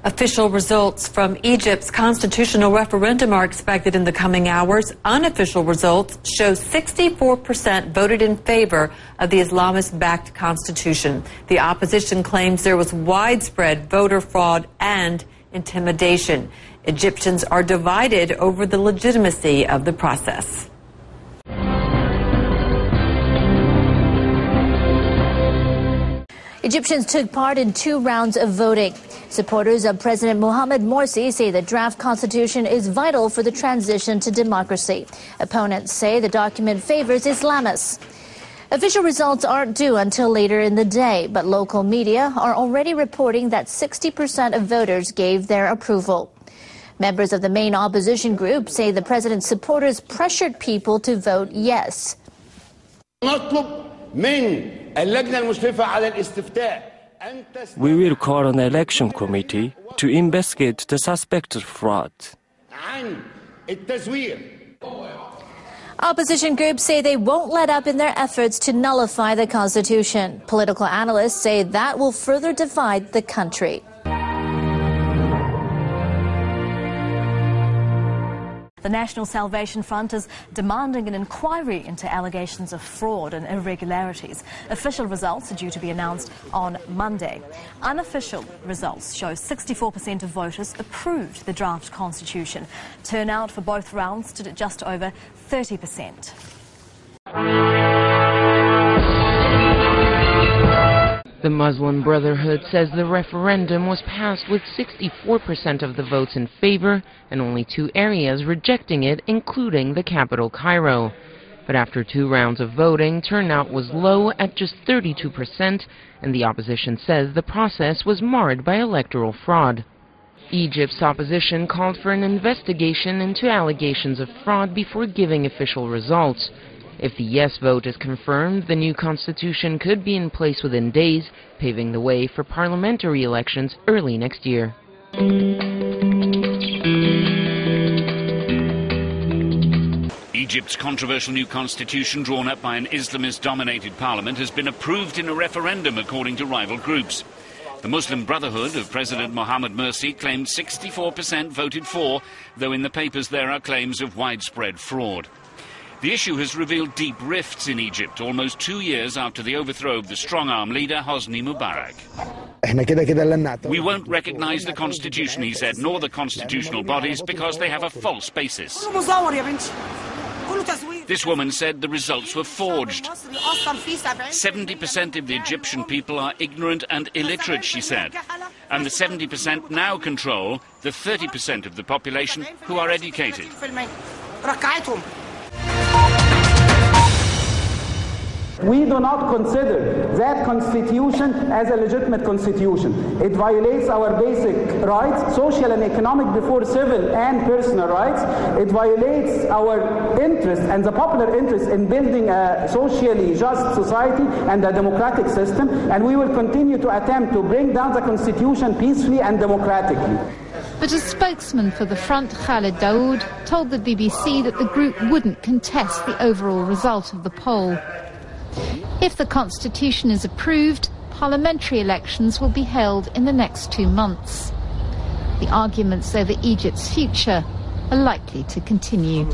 Official results from Egypt's constitutional referendum are expected in the coming hours. Unofficial results show 64% voted in favor of the Islamist-backed constitution. The opposition claims there was widespread voter fraud and intimidation. Egyptians are divided over the legitimacy of the process. Egyptians took part in 2 rounds of voting. Supporters of President Mohamed Morsi say the draft constitution is vital for the transition to democracy. Opponents say the document favors Islamists. Official results aren't due until later in the day, but local media are already reporting that 60% of voters gave their approval. Members of the main opposition group say the president's supporters pressured people to vote yes. We will call an election committee to investigate the suspected fraud. Opposition groups say they won't let up in their efforts to nullify the constitution. Political analysts say that will further divide the country. The National Salvation Front is demanding an inquiry into allegations of fraud and irregularities. Official results are due to be announced on Monday. Unofficial results show 64% of voters approved the draft constitution. Turnout for both rounds stood at just over 30%. The Muslim Brotherhood says the referendum was passed with 64% of the votes in favor and only 2 areas rejecting it, including the capital, Cairo. But after 2 rounds of voting, turnout was low at just 32%, and the opposition says the process was marred by electoral fraud. Egypt's opposition called for an investigation into allegations of fraud before giving official results. If the yes vote is confirmed, the new constitution could be in place within days, paving the way for parliamentary elections early next year. Egypt's controversial new constitution, drawn up by an Islamist-dominated parliament, has been approved in a referendum, according to rival groups. The Muslim Brotherhood of President Mohamed Morsi claimed 64% voted for, though in the papers there are claims of widespread fraud. The issue has revealed deep rifts in Egypt, almost 2 years after the overthrow of the strong-arm leader Hosni Mubarak. We won't recognize the constitution, he said, nor the constitutional bodies, because they have a false basis. This woman said the results were forged. 70% of the Egyptian people are ignorant and illiterate, she said. And the 70% now control the 30% of the population who are educated. We do not consider that constitution as a legitimate constitution. It violates our basic rights, social and economic, before civil and personal rights. It violates our interest and the popular interest in building a socially just society and a democratic system, and we will continue to attempt to bring down the constitution peacefully and democratically. But a spokesman for the front, Khaled Daoud, told the BBC that the group wouldn't contest the overall result of the poll. If the constitution is approved, parliamentary elections will be held in the next 2 months. The arguments over Egypt's future are likely to continue.